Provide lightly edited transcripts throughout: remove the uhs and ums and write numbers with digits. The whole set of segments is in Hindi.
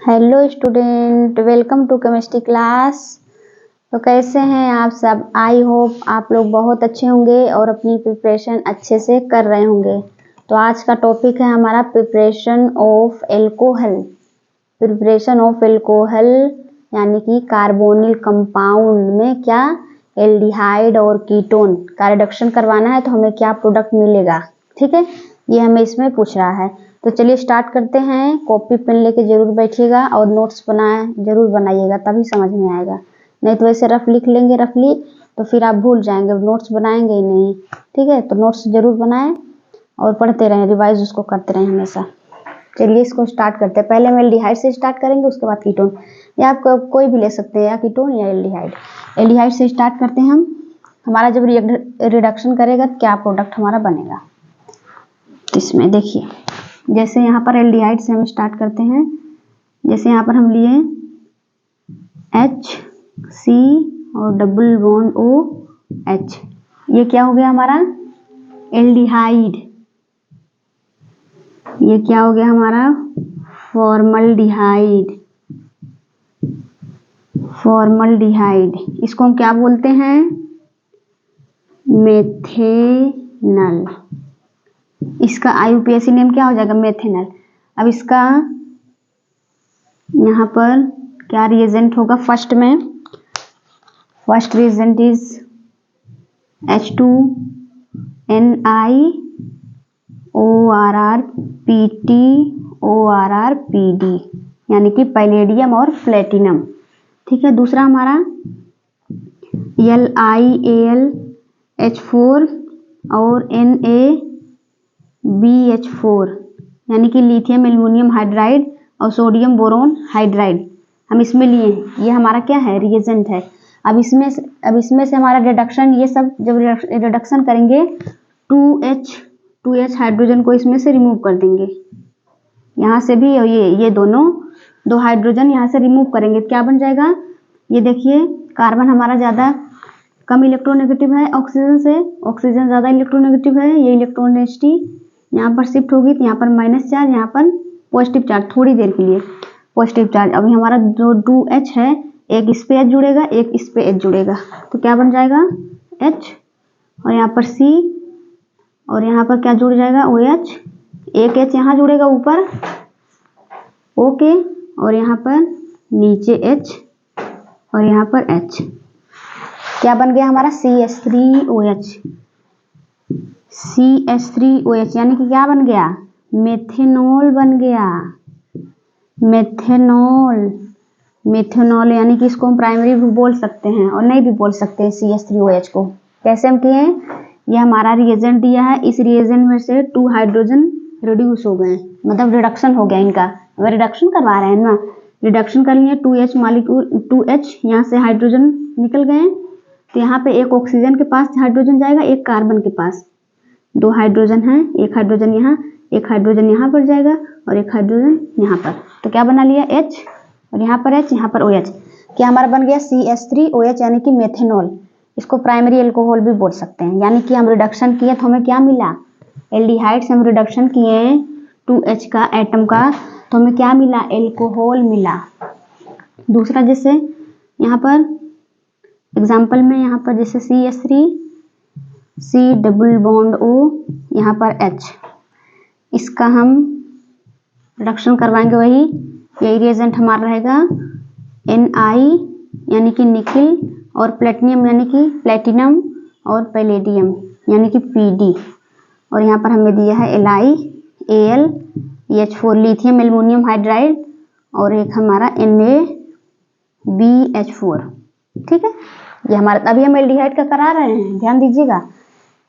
Hello student, welcome to chemistry class. तो कैसे हैं आप सब? आई होप आप लोग बहुत अच्छे होंगे और अपनी प्रिपरेशन अच्छे से कर रहे होंगे। तो आज का टॉपिक है हमारा preparation of alcohol. Preparation of alcohol यानी कि कार्बोनिल कंपाउंड में क्या एल्डिहाइड और कीटोन का रिडक्शन करवाना है तो हमें क्या प्रोडक्ट मिलेगा। ठीक है, ये हमें इसमें पूछ रहा है। तो चलिए स्टार्ट करते हैं। कॉपी पेन लेके जरूर बैठिएगा और नोट्स जरूर बनाइएगा, तभी समझ में आएगा। नहीं तो ऐसे रफ लिख लेंगे रफली तो फिर आप भूल जाएंगे, नोट्स बनाएंगे ही नहीं। ठीक है, तो नोट्स जरूर बनाएं और पढ़ते रहें, रिवाइज उसको करते रहें हमेशा। चलिए इसको स्टार्ट करते हैं। पहले हम एल्डिहाइड से स्टार्ट करेंगे, उसके बाद कीटोन, या आप कोई भी ले सकते हैं, या कीटोन या एल्डिहाइड। एल्डिहाइड से स्टार्ट करते हैं हम। हमारा जब रिडक्शन करेगा क्या प्रोडक्ट हमारा बनेगा। इसमें देखिए, जैसे यहाँ पर एल्डिहाइड से हम स्टार्ट करते हैं। जैसे यहाँ पर हम लिए HC और डबल बॉन्ड OH, ये क्या हो गया हमारा एल्डिहाइड। ये क्या हो गया हमारा फॉर्मल्डिहाइड। फॉर्मल्डिहाइड इसको हम क्या बोलते हैं, मेथेनल। इसका IUPAC नेम क्या हो जाएगा, मेथेनल। अब इसका यहाँ पर क्या रिएजेंट होगा, फर्स्ट में फर्स्ट रिएजेंट इज H2NiORrPtORrPd यानी कि पैलेडियम और प्लेटिनम। ठीक है, दूसरा हमारा LiAlH4 और NaBH4 यानी कि लिथियम एल्युमिनियम हाइड्राइड और सोडियम बोरोन हाइड्राइड हम इसमें लिए हैं। ये हमारा क्या है, रिएजेंट है। अब इसमें से हमारा रिडक्शन, ये सब जब रिडक्शन करेंगे 2H हाइड्रोजन को इसमें से रिमूव कर देंगे, यहाँ से भी। और ये दोनों दो हाइड्रोजन यहाँ से रिमूव करेंगे, क्या बन जाएगा। ये देखिए, कार्बन हमारा ज़्यादा कम इलेक्ट्रोनेगेटिव है ऑक्सीजन से, ऑक्सीजन ज़्यादा इलेक्ट्रोनेगेटिव है। ये इलेक्ट्रॉन डेंसिटी यहाँ पर शिफ्ट होगी, तो यहाँ पर माइनस चार्ज, यहाँ पर पॉजिटिव चार्ज, थोड़ी देर के लिए पॉजिटिव चार्ज। अभी हमारा जो 2H है, एक इस पे H जुड़ेगा, एक इस पे H जुड़ेगा, तो क्या बन जाएगा H, और यहाँ पर C, और यहाँ पर क्या जुड़ जाएगा OH। एक H यहाँ जुड़ेगा ऊपर ओके, और यहाँ पर नीचे H, और यहाँ पर H। क्या बन गया हमारा CH3OH। CH3OH यानी कि क्या बन गया, मेथेनॉल बन गया। मेथेनॉल यानी कि इसको हम प्राइमरी भी बोल सकते हैं और नहीं भी बोल सकते हैं CH3OH को। कैसे हम किए हैं, ये हमारा रिएजेंट दिया है, इस रिएजेंट में से 2 हाइड्रोजन रिड्यूस हो गए, मतलब रिडक्शन हो गया इनका। अगर रिडक्शन करवा रहे हैं ना, रिडक्शन कर लिए 2H मॉलिक्यूल, 2H यहाँ से हाइड्रोजन निकल गए, तो यहाँ पे एक ऑक्सीजन के पास हाइड्रोजन जाएगा, एक कार्बन के पास। 2 हाइड्रोजन हैं, एक हाइड्रोजन यहाँ, एक हाइड्रोजन यहाँ पर जाएगा और एक हाइड्रोजन यहाँ पर। तो क्या बना लिया H, और यहाँ पर H, यहाँ पर OH। क्या हमारा बन गया CH3OH यानी कि मेथेनॉल। इसको प्राइमरी अल्कोहल भी बोल सकते हैं। यानी कि हम रिडक्शन किए तो हमें क्या मिला, एल्डिहाइड से हम रिडक्शन किए 2H का एटम का, तो हमें क्या मिला, एल्कोहल मिला। दूसरा जैसे यहाँ पर एग्जाम्पल में, यहाँ पर जैसे CH3, C double bond O, यहाँ पर H, इसका हम रिडक्शन करवाएंगे, यही रिएजेंट हमारा रहेगा Ni यानी कि निकिल, और प्लेटिनियम यानी कि प्लेटिनम, और पैलेडियम यानी कि Pd, और यहाँ पर हमें दिया है LiAlH4 लिथियम एल्युमिनियम हाइड्राइड, और एक हमारा NaBH4। ठीक है, ये हमारा, अभी हम एल्डिहाइड का करा रहे हैं, ध्यान दीजिएगा।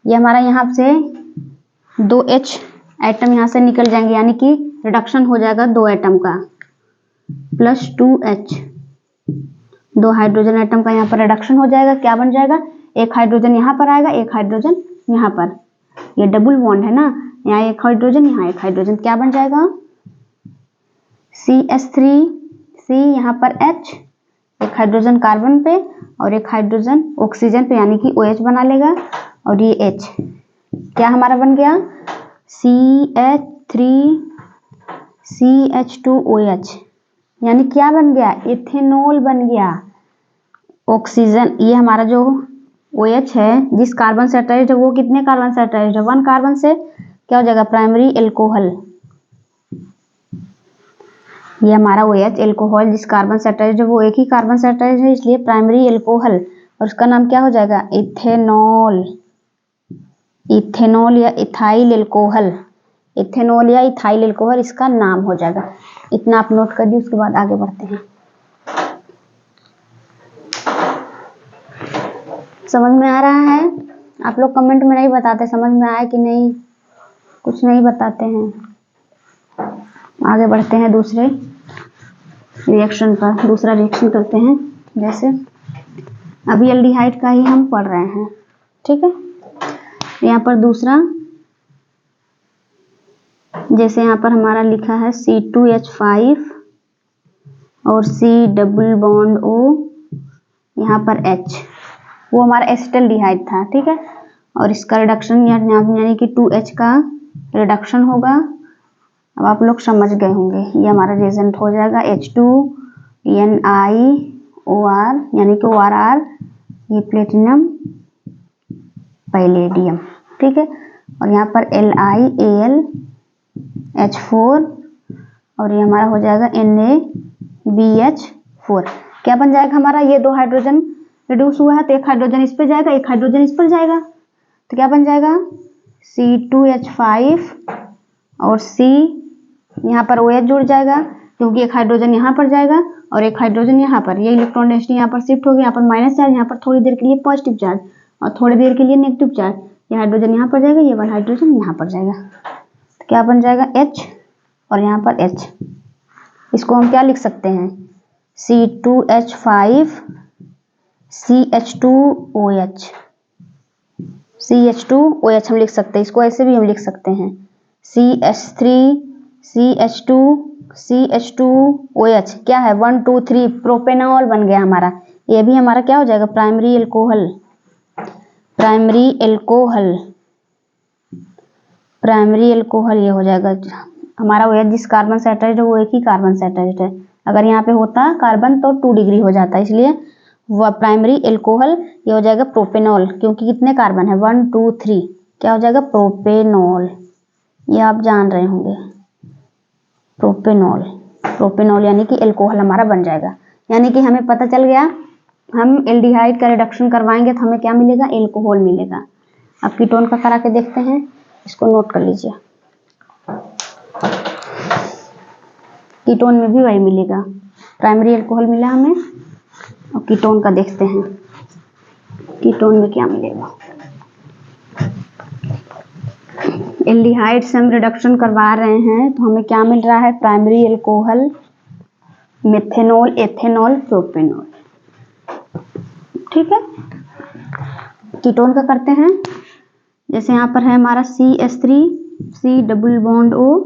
ये हमारा यहाँ से 2H एटम यहाँ से निकल जाएंगे, यानी कि रिडक्शन हो जाएगा 2 एटम का प्लस 2H, 2 हाइड्रोजन एटम का यहाँ पर रिडक्शन हो जाएगा। क्या बन जाएगा, एक हाइड्रोजन यहाँ पर आएगा, एक हाइड्रोजन यहाँ पर, ये डबल बॉन्ड है ना, यहाँ एक हाइड्रोजन, यहाँ एक हाइड्रोजन। क्या बन जाएगा CH3C, यहाँ पर H, एक हाइड्रोजन कार्बन पे और एक हाइड्रोजन ऑक्सीजन पे, यानी कि OH बना लेगा, और ये H। क्या हमारा बन गया CH3CH2OH। यानी क्या बन गया, इथेनॉल बन गया। ऑक्सीजन, ये हमारा जो OH है जिस कार्बन से अटैच्ड है वो कितने कार्बन से अटैच्ड है, 1 कार्बन से, क्या हो जाएगा, प्राइमरी एल्कोहल। ये हमारा OH एल्कोहल जिस कार्बन से अटैच्ड है वो एक ही कार्बन से अटैच्ड है, इसलिए प्राइमरी एल्कोहल, और उसका नाम क्या हो जाएगा, इथेनॉल। इथेनॉल या इथाइल एल्कोहल, इथेनॉल या इथाइल एल्कोहल इसका नाम हो जाएगा। इतना आप नोट कर दिए, उसके बाद आगे बढ़ते हैं। समझ में आ रहा है? आप लोग कमेंट में नहीं बताते समझ में आया कि नहीं, कुछ नहीं बताते हैं। आगे बढ़ते हैं दूसरे रिएक्शन पर, दूसरा रिएक्शन करते हैं। जैसे अभी एल्डिहाइड का ही हम पढ़ रहे हैं, ठीक है। यहाँ पर दूसरा, जैसे यहाँ पर हमारा लिखा है C2H5 और C डबल बॉन्ड O, यहाँ पर H, वो हमारा एसिटल्डिहाइड था, ठीक है। और इसका रिडक्शन यानी कि 2H का रिडक्शन होगा। अब आप लोग समझ गए होंगे, ये हमारा रिएजेंट हो जाएगा H2NiOR, यानी कि ORR, ये प्लेटिनम पैलेडियम, ठीक है। और यहाँ पर LiAlH4, और ये हमारा हो जाएगा NaBH4। क्या बन जाएगा हमारा, ये 2 हाइड्रोजन रिड्यूस हुआ है तो एक हाइड्रोजन इस पर जाएगा, एक हाइड्रोजन इस पर जाएगा, तो क्या बन जाएगा, C2H5 और C, यहाँ पर OH जुड़ जाएगा क्योंकि एक हाइड्रोजन यहाँ पर जाएगा और एक हाइड्रोजन यहाँ पर, ये इलेक्ट्रॉन डेंसिटी यहाँ पर शिफ्ट होगी, यहाँ पर माइनस चार्ज, यहाँ पर थोड़ी देर के लिए पॉजिटिव चार्ज और थोड़ी देर के लिए नेगेटिव चार्ज। ये हाइड्रोजन यहाँ पर जाएगा, ये वाला हाइड्रोजन यहाँ पर जाएगा, तो क्या बन जाएगा H और यहाँ पर H। इसको हम क्या लिख सकते हैं, C2H5 CH2OH, CH2OH हम लिख सकते हैं। इसको ऐसे भी हम लिख सकते हैं CH3 CH2 CH2OH, क्या है 1 2 3 प्रोपेनॉल बन गया हमारा। ये भी हमारा क्या हो जाएगा, primary alcohol, primary alcohol, primary alcohol ये हो जाएगा हमारा। OH जिस कार्बन से अटैच्ड है वो एक ही कार्बन से अटैच्ड है, अगर यहाँ पे होता कार्बन तो 2 डिग्री हो जाता, इसलिए वह प्राइमरी एल्कोहल ये हो जाएगा प्रोपेनॉल, क्योंकि कितने कार्बन है 1 2 3, क्या हो जाएगा प्रोपेनॉल, ये आप जान रहे होंगे प्रोपेनॉल। प्रोपेनॉल यानी कि एल्कोहल हमारा बन जाएगा। यानी कि हमें पता चल गया, हम एल्डिहाइड का रिडक्शन करवाएंगे तो हमें क्या मिलेगा, एल्कोहल मिलेगा। अब कीटोन का करा के देखते हैं, इसको नोट कर लीजिए। कीटोन में भी वही मिलेगा, प्राइमरी एल्कोहल मिला हमें, और कीटोन का देखते हैं कीटोन में क्या मिलेगा। एल्डिहाइड से हम रिडक्शन करवा रहे हैं तो हमें क्या मिल रहा है, primary alcohol, methanol, ethanol, propanol, ठीक है। कीटोन का करते हैं, जैसे यहाँ पर है हमारा CH3 C double bond O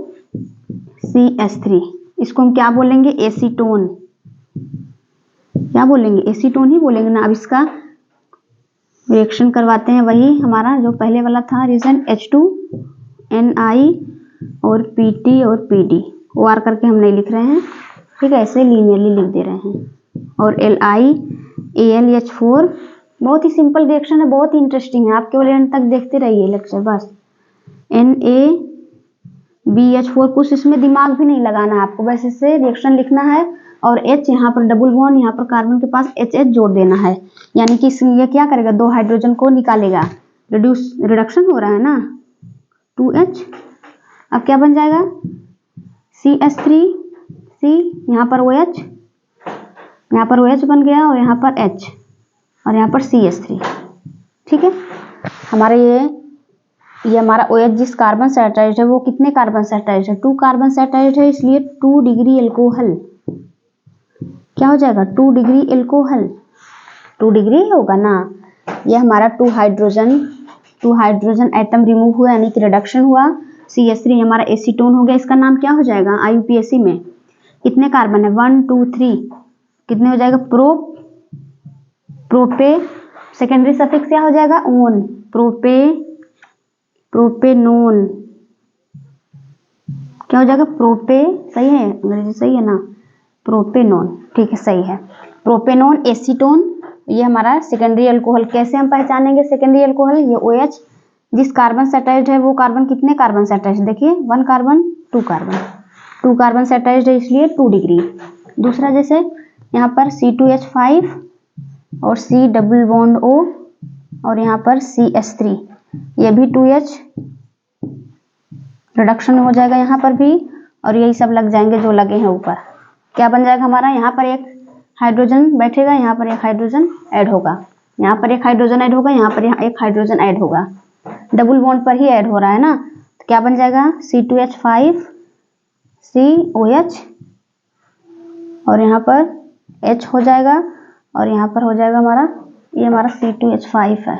CH3, इसको हम क्या बोलेंगे, एसीटोन, क्या बोलेंगे, एसीटोन ही बोलेंगे ना। अब इसका रिएक्शन करवाते हैं, वही हमारा जो पहले वाला था रीजन, H2Ni और PT और PD, OR करके हम नहीं लिख रहे हैं, ठीक है, ऐसे लीनियरली लिख दे रहे हैं। और LiAlH4, बहुत ही सिंपल रिएक्शन है, बहुत ही इंटरेस्टिंग है, आप केवल एंड तक देखते रहिए लेक्चर बस। NaBH4, कुछ इसमें दिमाग भी नहीं लगाना है आपको, बस इससे रिएक्शन लिखना है और H यहाँ पर डबल बॉन्ड, यहाँ पर कार्बन के पास HH जोड़ देना है, यानी कि ये क्या करेगा, 2 हाइड्रोजन को निकालेगा, रिडक्शन हो रहा है ना 2H। अब क्या बन जाएगा, CH3 C, यहाँ पर OH, यहाँ पर OH बन गया और यहाँ पर H और यहाँ पर CH3, ठीक है। हमारा ये हमारा OH जिस कार्बन से अटैच्ड है वो कितने कार्बन से अटैच्ड है, 2 कार्बन से अटैच्ड है, इसलिए 2 डिग्री एल्कोहल, क्या हो जाएगा 2 डिग्री एल्कोहल, 2 डिग्री होगा ना। ये हमारा 2 हाइड्रोजन एटम रिमूव हुआ, यानी कि रिडक्शन हुआ। CH3 हमारा एसीटोन हो गया, इसका नाम क्या हो जाएगा, IUPAC में कितने कार्बन है 1 2 3, कितने हो जाएगा, प्रोपे, सेकेंडरी सफिक्स क्या हो जाएगा, ओन, प्रोपेनोन, क्या हो जाएगा, प्रोपे, सही है, अंग्रेजी सही है ना, प्रोपेनॉन, ठीक है, सही है। प्रोपेनॉन, एसीटोन, ये हमारा सेकेंडरी अल्कोहल। कैसे हम पहचानेंगे सेकेंडरी अल्कोहल? ये OH जिस कार्बन से अटैच्ड है वो कार्बन कितने कार्बन से अटैच्ड, देखिए 1 कार्बन 2 कार्बन, 2 कार्बन से अटैच्ड है इसलिए 2 डिग्री। दूसरा जैसे यहाँ पर C2H5 और C डबल बॉन्ड O और यहाँ पर CH3, ये भी 2H रिडक्शन हो जाएगा यहाँ पर भी, और यही सब लग जाएंगे जो लगे हैं ऊपर। क्या बन जाएगा हमारा? यहाँ पर एक हाइड्रोजन बैठेगा, यहाँ पर एक हाइड्रोजन ऐड होगा, यहाँ पर एक हाइड्रोजन ऐड होगा, यहाँ पर एक हाइड्रोजन ऐड होगा, डबल बॉन्ड पर ही ऐड हो रहा है ना। तो क्या बन जाएगा? C2H5 COH और यहाँ पर H हो जाएगा, और यहाँ पर हो जाएगा हमारा, ये हमारा C2H5 है,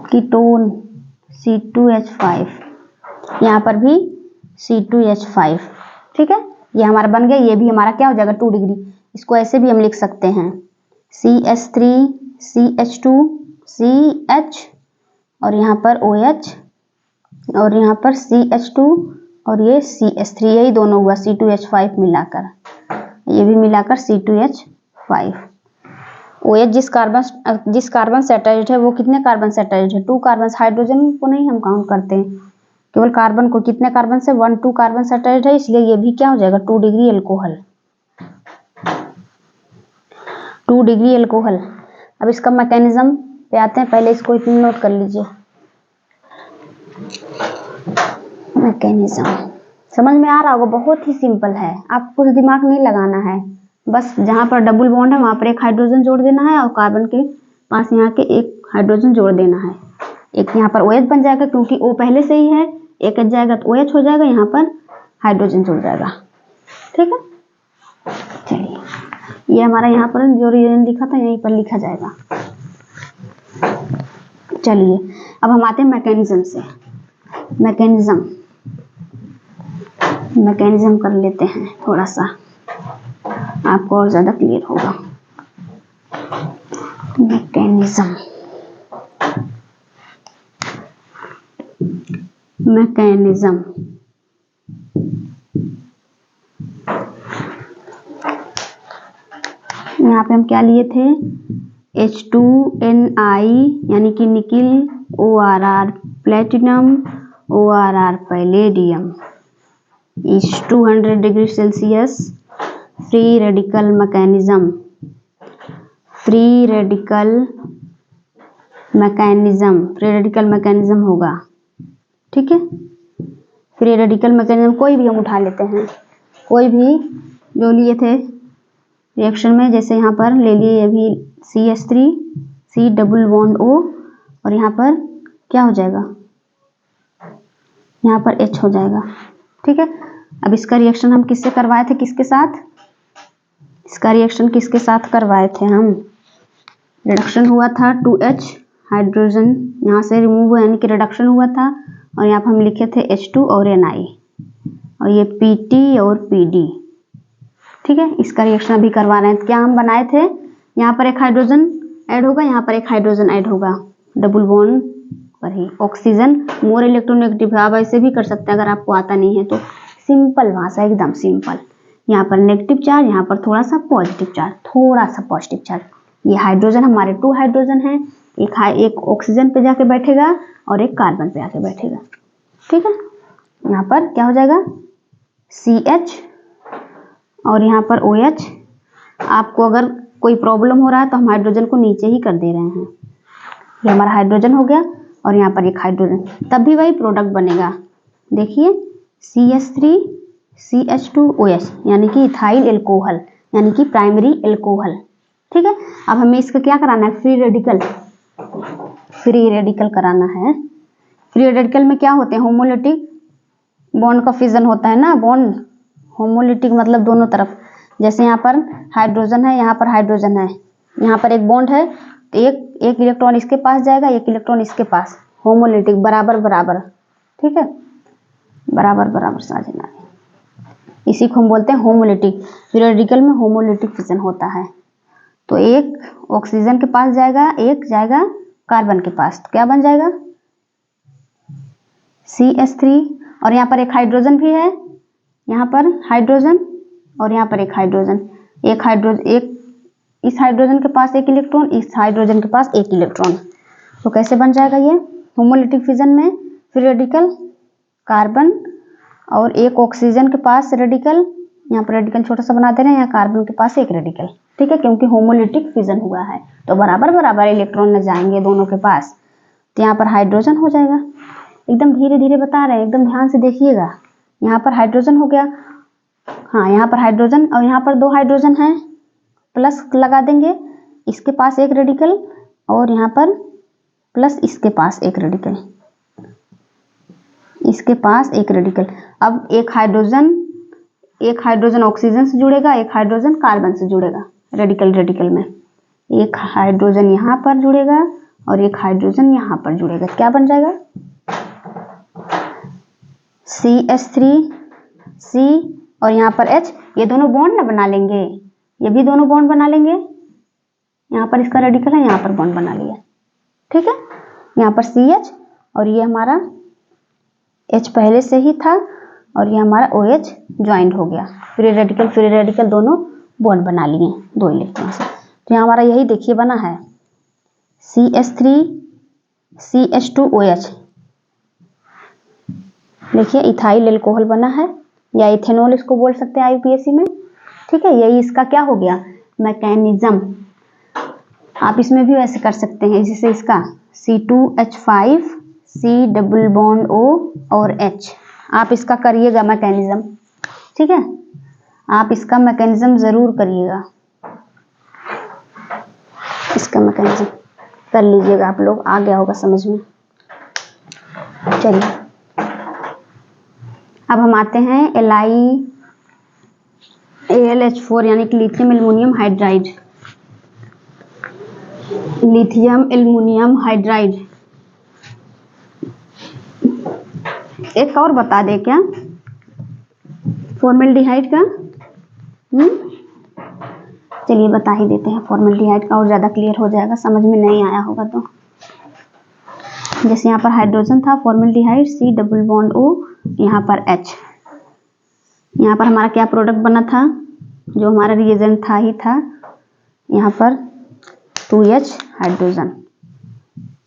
कीटोन C2H5, यहाँ पर भी C2H5, ठीक है, ये हमारा बन गया। ये भी हमारा क्या हो जाएगा? 2 डिग्री। इसको ऐसे भी हम लिख सकते हैं CH3 CH2 CH और यहाँ पर OH और यहाँ पर CH2 और ये CH3, यही दोनों हुआ C2H5 मिलाकर, ये भी मिलाकर C2H5। OH जिस कार्बन से अटैच्ड है वो कितने कार्बन से अटैच्ड है? 2 कार्बन। हाइड्रोजन को नहीं हम काउंट करते हैं, केवल कार्बन को। कितने कार्बन से? 1 2 कार्बन से अटैच्ड है, इसलिए ये भी क्या हो जाएगा? 2 डिग्री अल्कोहल, 2 डिग्री अल्कोहल। अब इसका मैकेनिज्म पे आते हैं, पहले इसको इतना नोट कर लीजिए। मैकेनिज्म समझ में आ रहा होगा, बहुत ही सिंपल है, आप कुछ दिमाग नहीं लगाना है, बस जहाँ पर डबल बॉन्ड है वहाँ पर एक हाइड्रोजन जोड़ देना है और कार्बन के पास यहाँ के एक हाइड्रोजन जोड़ देना है। एक यहाँ पर OH बन जाएगा क्योंकि O पहले से ही है, एक H जाएगा तो OH हो जाएगा, यहाँ पर हाइड्रोजन जुड़ जाएगा, ठीक है। चलिए ये हमारा यहाँ पर जो रिएजेंट लिखा था यहीं पर लिखा जाएगा। चलिए अब हम आते हैं मैकेनिज्म से। मैकेनिज्म कर लेते हैं, थोड़ा सा आपको और ज़्यादा क्लियर होगा। मैकेनिज्म यहाँ पे हम क्या लिए थे? H2Ni यानी कि nickel, ORR platinum, ORR palladium is 200 degree Celsius. Free radical mechanism होगा, ठीक है। फ्री रेडिकल मैकेनिज्म कोई भी हम उठा लेते हैं, कोई भी जो लिए थे रिएक्शन में, जैसे यहाँ पर ले लिए अभी CH3 C double bond O और यहाँ पर क्या हो जाएगा? यहाँ पर H हो जाएगा, ठीक है। अब इसका रिएक्शन हम किससे करवाए थे? किसके साथ? इसका रिएक्शन किसके साथ करवाए थे हम? रिडक्शन हुआ था 2H हाइड्रोजन यहाँ से रिमूव हुआ, यानी कि रिडक्शन हुआ था, और यहाँ पर हम लिखे थे H2 और Ni और ये PT और PD, ठीक है। इसका रिएक्शन अभी करवा रहे हैं। क्या हम बनाए थे? यहाँ पर एक हाइड्रोजन ऐड होगा, यहाँ पर एक हाइड्रोजन ऐड होगा, डबल बॉन्ड पर ही। ऑक्सीजन मोर इलेक्ट्रोनेगेटिव है, आप ऐसे भी कर सकते हैं अगर आपको आता नहीं है तो। सिंपल भाषा, एकदम सिंपल। यहाँ पर नेगेटिव चार्ज, यहाँ पर थोड़ा सा पॉजिटिव चार्ज, ये हाइड्रोजन हमारे 2 हाइड्रोजन हैं, एक ऑक्सीजन पे जाके बैठेगा और एक कार्बन पे आके बैठेगा, ठीक है। यहाँ पर क्या हो जाएगा? CH और यहाँ पर OH। आपको अगर कोई प्रॉब्लम हो रहा है तो हम हाइड्रोजन को नीचे ही कर दे रहे हैं। ये हमारा हाइड्रोजन हो गया और यहाँ पर एक हाइड्रोजन, तब भी वही प्रोडक्ट बनेगा। देखिए CH3 CH2OH यानी कि इथाइल एल्कोहल, यानी कि प्राइमरी एल्कोहल, ठीक है। अब हमें इसका क्या कराना है? फ्री रेडिकल कराना है। फ्री रेडिकल में क्या होते हैं? होमोलिटिक बॉन्ड का फिजन होता है ना, बॉन्ड होमोलिटिक मतलब दोनों तरफ। जैसे यहाँ पर हाइड्रोजन है, यहाँ पर हाइड्रोजन है, यहाँ पर एक बॉन्ड है तो एक इलेक्ट्रॉन इसके पास जाएगा, एक इलेक्ट्रॉन इसके पास, होमोलिटिक, बराबर, ठीक है, बराबर साझेदारी, इसी को हम बोलते हैं होमोलिटिक। फ्री रेडिकल में होमोलिटिक फिजन होता है, तो एक ऑक्सीजन के पास जाएगा, एक जाएगा कार्बन के पास, तो क्या बन जाएगा? CH3 और यहाँ पर एक हाइड्रोजन भी है, यहाँ पर हाइड्रोजन और यहाँ पर एक हाइड्रोजन, एक इस हाइड्रोजन के पास एक इलेक्ट्रॉन, इस हाइड्रोजन के पास एक इलेक्ट्रॉन। तो कैसे बन जाएगा ये होमोलिटिक फिजन में? फ्री रेडिकल कार्बन और एक ऑक्सीजन के पास रेडिकल, यहाँ पर रेडिकल छोटा सा बना दे रहे हैं, यहाँ कार्बन के पास एक रेडिकल, ठीक है, क्योंकि होमोलिटिक फिजन हुआ है तो बराबर बराबर इलेक्ट्रॉन न जाएंगे दोनों के पास, तो यहाँ पर हाइड्रोजन हो जाएगा। एकदम धीरे धीरे बता रहे हैं, एकदम ध्यान से देखिएगा। यहाँ पर हाइड्रोजन हो गया, हाँ यहाँ पर हाइड्रोजन और यहाँ पर 2 हाइड्रोजन है, प्लस लगा देंगे, इसके पास एक रेडिकल और यहाँ पर प्लस इसके पास एक रेडिकल, इसके पास एक रेडिकल। अब एक हाइड्रोजन ऑक्सीजन से जुड़ेगा, एक हाइड्रोजन कार्बन से जुड़ेगा रेडिकल में, एक हाइड्रोजन यहाँ पर जुड़ेगा और एक हाइड्रोजन यहाँ पर जुड़ेगा। क्या बन जाएगा? CH3C और यहाँ पर H, ये दोनों बॉन्ड ना बना लेंगे, ये भी दोनों बॉन्ड बना लेंगे, यहाँ पर इसका रेडिकल है, यहाँ पर बॉन्ड बना लिया, ठीक है। यहाँ पर CH और ये हमारा H पहले से ही था और ये हमारा OH ज्वाइंट हो गया, फ्री रेडिकल दोनों बॉन्ड बना लिए 2 इलेक्ट्रॉन से। तो यहाँ हमारा यही देखिए बना है CH3CH2OH, देखिए इथाइल एल्कोहल बना है या इथेनॉल इसको बोल सकते हैं IUPAC में, ठीक है। यही इसका क्या हो गया मैकेनिज्म। आप इसमें भी वैसे कर सकते हैं, जैसे इसका C2H5 C double bond O और H, आप इसका करिएगा मैकेनिज्म, ठीक है, आप इसका मैकेनिज्म जरूर करिएगा, इसका मैकेनिज्म कर लीजिएगा आप लोग, आ गया होगा समझ में। चलिए अब हम आते हैं LiAlH4 यानी कि lithium aluminium hydride. Lithium aluminium hydride, एक और बता दे क्या फॉर्मेल्डिहाइड का? चलिए बता ही देते हैं फॉर्मेल्डिहाइड का, और ज़्यादा क्लियर हो जाएगा, समझ में नहीं आया होगा तो। जैसे यहाँ पर हाइड्रोजन था formaldehyde C double bond O, यहाँ पर H, यहाँ पर हमारा क्या प्रोडक्ट बना था, जो हमारा रिएजेंट था ही था, यहाँ पर 2H हाइड्रोजन,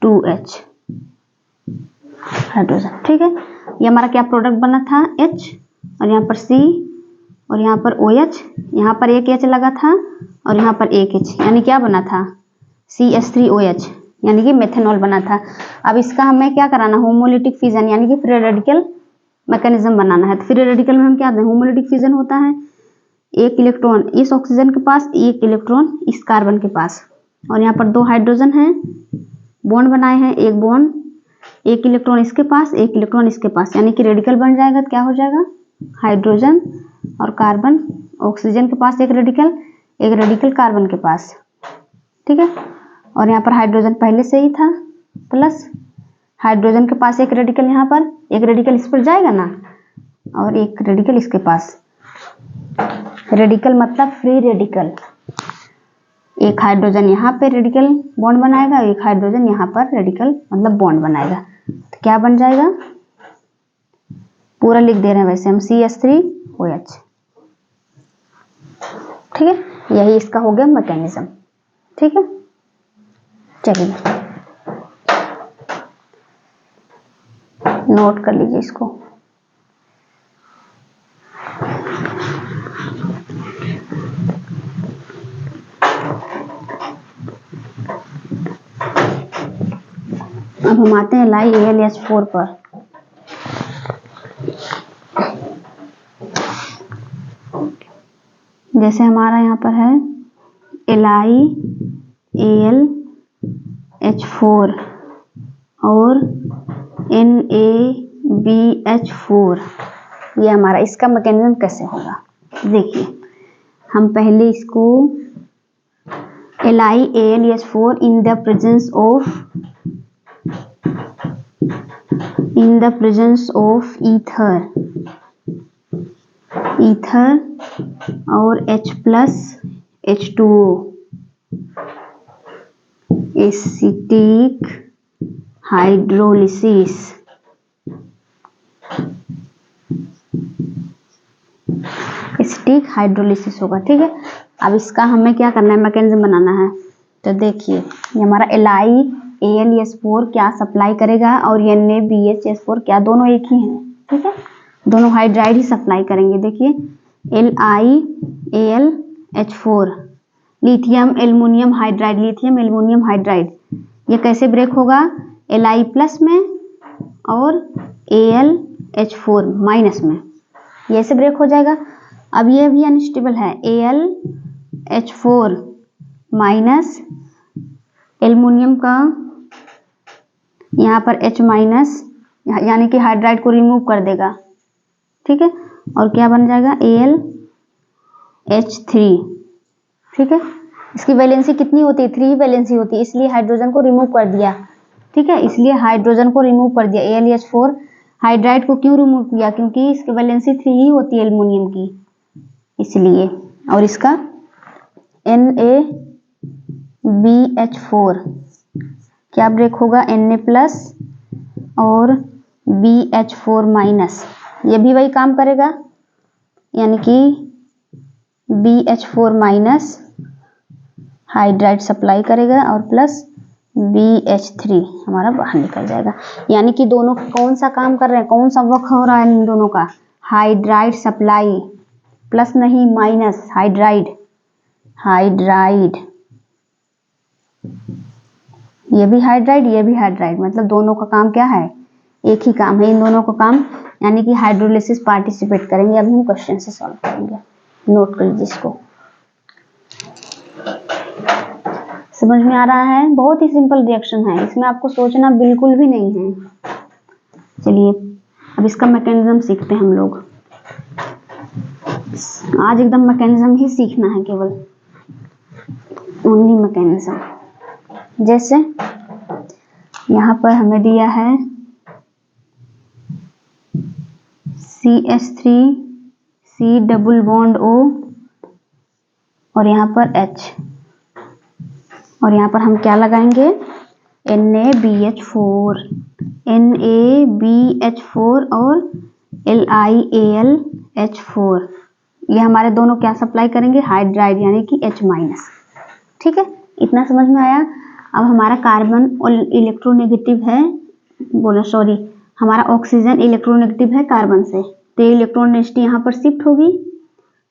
2H हाइड्रोजन, ठीक है। ये हमारा क्या प्रोडक्ट बना था H और यहाँ पर C और यहाँ पर OH, यहाँ पर एक H लगा था और यहाँ पर एक H, यानी क्या बना था CH3OH, यानी कि मेथेनॉल बना था। अब इसका हमें क्या कराना, होमोलिटिक फिजन यानी कि फ्री रेडिकल मैकेनिज्म बनाना है। तो फ्री रेडिकल में हम क्या दें, होमोलिटिक फिजन होता है, एक इलेक्ट्रॉन इस ऑक्सीजन के पास, एक इलेक्ट्रॉन इस कार्बन के पास, और यहाँ पर 2 हाइड्रोजन हैं, बॉन्ड बनाए हैं, एक बॉन्ड एक इलेक्ट्रॉन इसके पास, एक इलेक्ट्रॉन इसके पास, यानी कि रेडिकल बन जाएगा। तो क्या हो जाएगा हाइड्रोजन और कार्बन, ऑक्सीजन के पास एक रेडिकल कार्बन के पास, ठीक है। और यहाँ पर हाइड्रोजन पहले से ही था, प्लस हाइड्रोजन के पास एक रेडिकल, यहाँ पर एक रेडिकल इस पर जाएगा ना, और एक रेडिकल इसके पास, रेडिकल मतलब फ्री रेडिकल, एक हाइड्रोजन यहाँ पे रेडिकल बॉन्ड बनाएगा, एक हाइड्रोजन यहाँ पर रेडिकल मतलब बॉन्ड बनाएगा। तो क्या बन जाएगा, पूरा लिख दे रहे हैं वैसे हम, CH3OH, ठीक है। यही इसका हो गया मैकेनिज्म, ठीक है। चलिए नोट कर लीजिए इसको। अब हम आते हैं LiAlH4 पर। जैसे हमारा यहाँ पर है LiAlH4 और NaBH4, ये हमारा इसका मैकेनिज्म कैसे होगा देखिए। हम पहले इसको LiAlH4 in the presence of ether और H plus H2O, acetic hydrolysis, stick hydrolysis होगा। ठीक है, अब इसका हमें क्या करना है, मैकेनिज्म बनाना है। तो देखिए ये हमारा LiAlS4 क्या सप्लाई करेगा और NaBHS4 क्या, दोनों एक ही हैं। ठीक है, दोनों हाइड्राइड ही सप्लाई करेंगे। देखिए LiAlH4 lithium aluminium hydride, lithium aluminium hydride, ये कैसे ब्रेक होगा, Li प्लस में और AlH4 माइनस में, ये ऐसे ब्रेक हो जाएगा। अब ये भी अनस्टेबल है, AlH4 माइनस एल्युमिनियम का यहाँ पर H माइनस, यानी कि हाइड्राइड को रिमूव कर देगा। ठीक है, और क्या बन जाएगा AlH3। ठीक है, इसकी वैलेंसी कितनी होती है, 3 वैलेंसी होती है, इसलिए हाइड्रोजन को रिमूव कर दिया। ठीक है, इसलिए हाइड्रोजन को रिमूव कर दिया। AlH4 हाइड्राइड को क्यों रिमूव किया, क्योंकि इसकी वैलेंसी 3 ही होती है एल्युमिनियम की, इसलिए। और इसका NaBH4 क्या ब्रेक होगा, Na प्लस और BH4 माइनस, ये भी वही काम करेगा, यानी कि BH4 माइनस हाइड्राइड सप्लाई करेगा और प्लस BH3 हमारा बाहर निकल जाएगा। यानी कि दोनों कौन सा काम कर रहे हैं, कौन सा वर्क हो रहा है इन दोनों का, हाइड्राइड सप्लाई, प्लस नहीं माइनस, हाइड्राइड, हाइड्राइड, ये भी हाइड्राइड ये भी हाइड्राइड, मतलब दोनों का काम क्या है, एक ही काम है इन दोनों का काम, यानी कि हाइड्रोलिसिस पार्टिसिपेट करेंगे। अभी हम क्वेश्चन से सॉल्व करेंगे, नोट कर लीजिए इसको। समझ में आ रहा है, बहुत ही सिंपल रिएक्शन है, इसमें आपको सोचना बिल्कुल भी नहीं है। चलिए अब इसका मैकेनिज्म सीखते हैं हम लोग। आज एकदम मैकेनिज्म ही सीखना है, केवल ओनली मैकेनिज्म। जैसे यहाँ पर हमें दिया है CH3 C double bond O और यहाँ पर H, और यहाँ पर हम क्या लगाएंगे, NaBH4 और LiAlH4, ये हमारे दोनों क्या सप्लाई करेंगे, हाइड्राइड, यानी कि H माइनस। ठीक है, इतना समझ में आया। अब हमारा कार्बन इलेक्ट्रोनेगेटिव है, सॉरी हमारा ऑक्सीजन इलेक्ट्रोनेगेटिव है कार्बन से, तो इलेक्ट्रॉन डेंसिटी यहाँ पर शिफ्ट होगी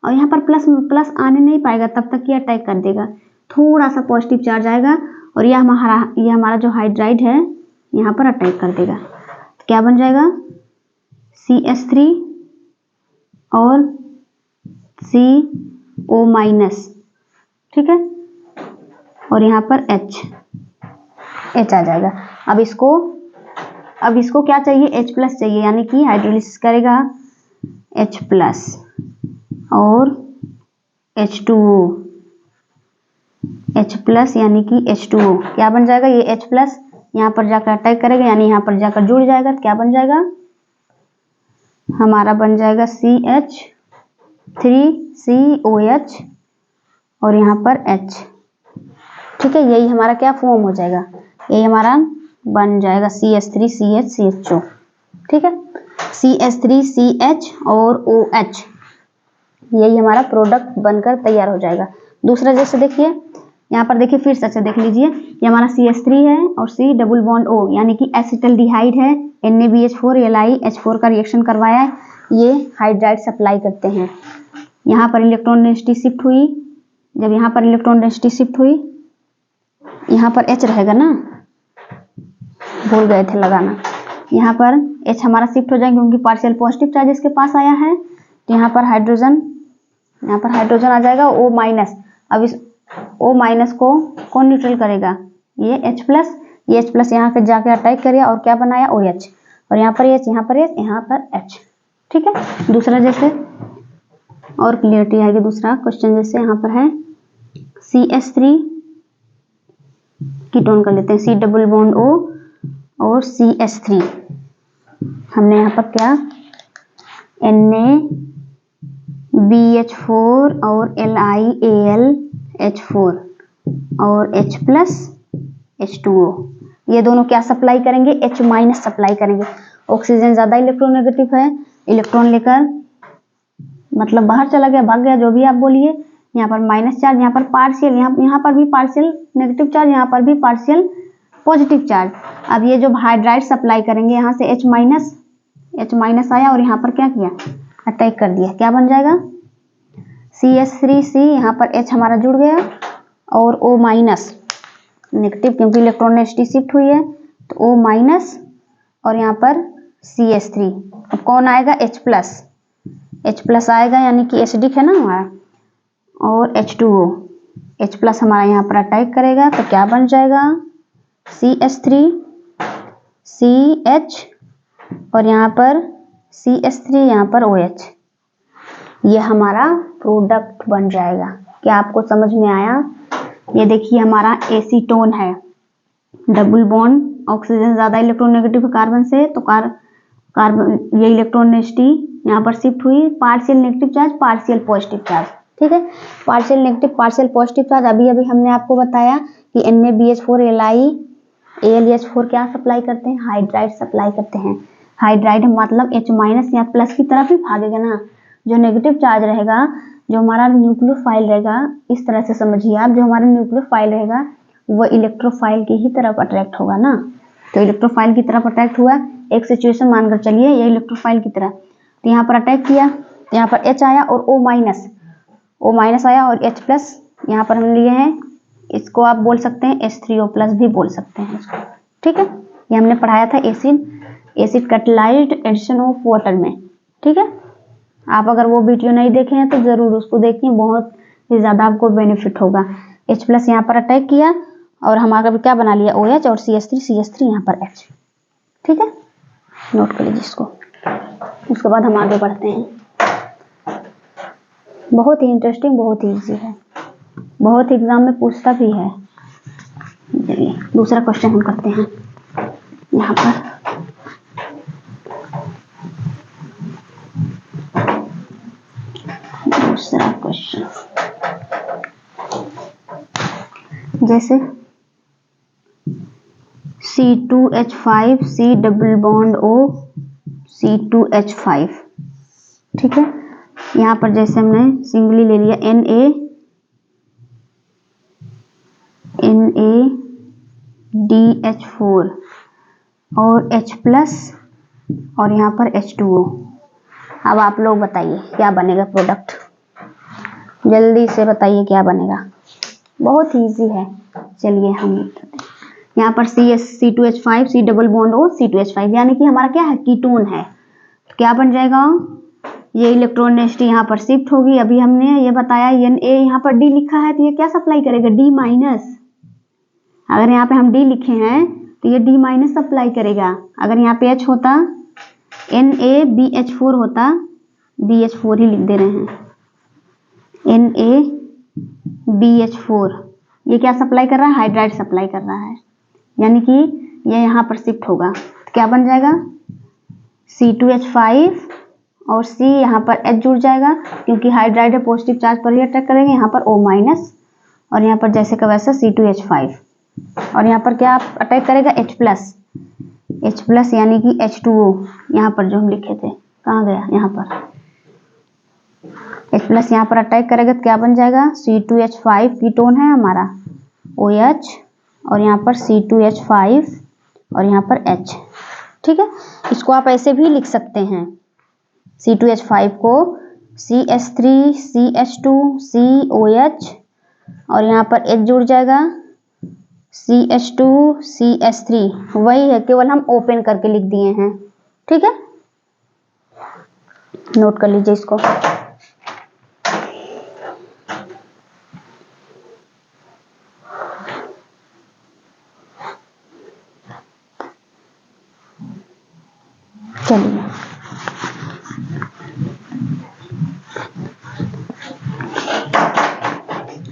और यहाँ पर प्लस प्लस आने नहीं पाएगा, तब तक ये अटैक कर देगा, थोड़ा सा पॉजिटिव चार्ज आएगा और ये हमारा जो हाइड्राइड है यहाँ पर अटैक कर देगा। तो क्या बन जाएगा, CH3 और CO माइनस। ठीक है, और यहाँ पर H आ जाएगा। अब इसको क्या चाहिए, H प्लस चाहिए, यानी कि हाइड्रोलिसिस करेगा H प्लस और H2O, H प्लस यानी कि H2O क्या बन जाएगा, ये H प्लस यहाँ पर जाकर अटैक करेगा, यानी यहाँ पर जाकर जुड़ जाएगा, तो क्या बन जाएगा, हमारा बन जाएगा CH3COH और यहाँ पर H। ठीक है, यही हमारा क्या फॉर्म हो जाएगा, यही हमारा बन जाएगा CH3CHCHO। ठीक है, CH3CH और OH, यही हमारा प्रोडक्ट बनकर तैयार हो जाएगा। दूसरा जैसे देखिए यहाँ पर देखिए, फिर से अच्छा देख लीजिए, ये हमारा CH3 है और C डबल बॉन्ड O, यानी कि एसिटल्डिहाइड है, NaBH4 LiH4 का रिएक्शन करवाया है, ये हाइड्राइड सप्लाई करते हैं। यहाँ पर इलेक्ट्रॉन डेंसिटी शिफ्ट हुई, जब यहाँ पर इलेक्ट्रॉन डेंसिटी शिफ्ट हुई, यहाँ पर H रहेगा ना, भूल गए थे लगाना, यहाँ पर H हमारा शिफ्ट हो जाएगा क्योंकि पार्शियल पॉजिटिव चार्ज इसके पास आया है, तो यहाँ पर हाइड्रोजन आ जाएगा O माइनस। अब इस O माइनस को कौन न्यूट्रल करेगा, ये H प्लस, ये H प्लस यहाँ पे जाके अटैक करेगा और क्या बनाया OH, और यहाँ पर H, यहाँ पर H। ठीक है, दूसरा जैसे और क्लियरिटी आएगी, दूसरा क्वेश्चन जैसे यहाँ पर है CH3 कीटोन कर लेते हैं, C डबल बॉन्ड O और CH3, हमने यहाँ पर क्या NaBH4 और LiAlH4 और H प्लस H2O, ये दोनों क्या सप्लाई करेंगे, H माइनस सप्लाई करेंगे। ऑक्सीजन ज्यादा इलेक्ट्रोनेगेटिव है, इलेक्ट्रॉन लेकर मतलब बाहर चला गया, भाग गया, जो भी आप बोलिए। यहाँ पर माइनस चार्ज, यहाँ पर पार्शियल, यहाँ पर भी पार्शियल नेगेटिव चार्ज, यहाँ पर भी पार्शियल पॉजिटिव चार्ज। अब ये जो हाइड्राइड सप्लाई करेंगे, यहाँ से H माइनस आया और यहाँ पर क्या किया, अटैक कर दिया, क्या बन जाएगा CH3C, यहाँ पर H हमारा जुड़ गया और O माइनस नेगेटिव, क्योंकि इलेक्ट्रोनेगेटिविटी शिफ्ट हुई है, तो O माइनस और यहाँ पर CH3। अब कौन आएगा, H प्लस आएगा, यानी कि एसिडिक है ना हमारा, और H2O, H प्लस हमारा यहाँ पर अटैक करेगा, तो क्या बन जाएगा CH3 CH और यहाँ पर CH3, यहाँ पर OH। ये हमारा प्रोडक्ट बन जाएगा। क्या आपको समझ में आया? ये देखिए हमारा एसीटोन है, डबल बॉन्ड, ऑक्सीजन ज्यादा इलेक्ट्रोनेगेटिव कार्बन से, तो कार्बन ये इलेक्ट्रोनेगेटिविटी यहाँ पर शिफ्ट हुई, partial negative charge partial positive charge. ठीक है, partial negative partial positive charge. अभी हमने आपको बताया कि NaBH4 AlH4 क्या सप्लाई करते हैं, हाइड्राइड सप्लाई करते हैं। हाइड्राइड मतलब H माइनस या प्लस की तरफ ही भागेगा ना, जो नेगेटिव चार्ज रहेगा, जो हमारा न्यूक्लियोफाइल रहेगा, इस तरह से समझिए आप, जो हमारा न्यूक्लियोफाइल रहेगा वो इलेक्ट्रोफाइल की ही तरफ अट्रैक्ट होगा ना, तो इलेक्ट्रोफाइल की तरफ अट्रैक्ट हुआ। एक सिचुएशन मानकर चलिए ये इलेक्ट्रोफाइल की तरफ, तो यहाँ पर अटैक किया, तो यहाँ पर H आया और O माइनस आया और H प्लस यहाँ पर हम लिए हैं, इसको आप बोल सकते हैं H3O प्लस भी बोल सकते हैं इसको। ठीक है, ये हमने पढ़ाया था acid catalysed addition of water में। ठीक है, आप अगर वो वीडियो नहीं देखे हैं तो जरूर उसको देखिए, बहुत ही ज्यादा आपको बेनिफिट होगा। H प्लस यहाँ पर अटैक किया और हमारा क्या बना लिया OH और CH3 यहाँ पर H। ठीक है, नोट कर लीजिए इसको। उसके बाद हम आगे बढ़ते हैं। बहुत ही इंटरेस्टिंग, बहुत ही इजी है, बहुत एग्जाम में पूछता भी है। चलिए दूसरा क्वेश्चन हम करते हैं यहाँ पर। दूसरा क्वेश्चन जैसे C2H5 C double bond O C2H5। ठीक है, यहाँ पर जैसे हमने सिंगली ले लिया NaDH4 और H प्लस और यहाँ पर H2O। अब आप लोग बताइए क्या बनेगा प्रोडक्ट, जल्दी से बताइए क्या बनेगा, बहुत इजी है। चलिए हम यहाँ पर C2H5 C double bond O C2H5, यानी कि हमारा क्या है, कीटोन है, तो क्या बन जाएगा, ये इलेक्ट्रोनेगेटिविटी यहाँ पर शिफ्ट होगी। अभी हमने ये बताया Na यहाँ पर D लिखा है, तो ये क्या सप्लाई करेगा, D माइनस। अगर यहाँ पे हम D लिखे हैं तो ये D माइनस सप्लाई करेगा। अगर यहाँ पे H होता, NaBH4 होता, BH4 ही लिख दे रहे हैं, NaBH4, ये क्या सप्लाई कर रहा है, हाइड्राइड सप्लाई कर रहा है, यानी कि ये यहाँ पर शिफ्ट होगा, तो क्या बन जाएगा C2H5 और C यहाँ पर H जुड़ जाएगा, क्योंकि हाइड्राइड है, पॉजिटिव चार्ज पर ही अटैक करेंगे, यहाँ पर O माइनस और यहाँ पर जैसे का वैसा C2H5 और यहाँ पर क्या अटैक करेगा, H प्लस यानी कि H2O, यहाँ पर जो हम लिखे थे, कहाँ गया, यहाँ पर H प्लस यहाँ पर अटैक करेगा, तो क्या बन जाएगा C2H5 कीटोन है हमारा, OH और यहाँ पर C2H5 और यहाँ पर H। ठीक है, इसको आप ऐसे भी लिख सकते हैं, C2H5 को CH3 CH2 COH और यहाँ पर H जुड़ जाएगा CH2 CH3, वही है, केवल हम ओपन करके लिख दिए हैं। ठीक है, नोट कर लीजिए इसको। चलिए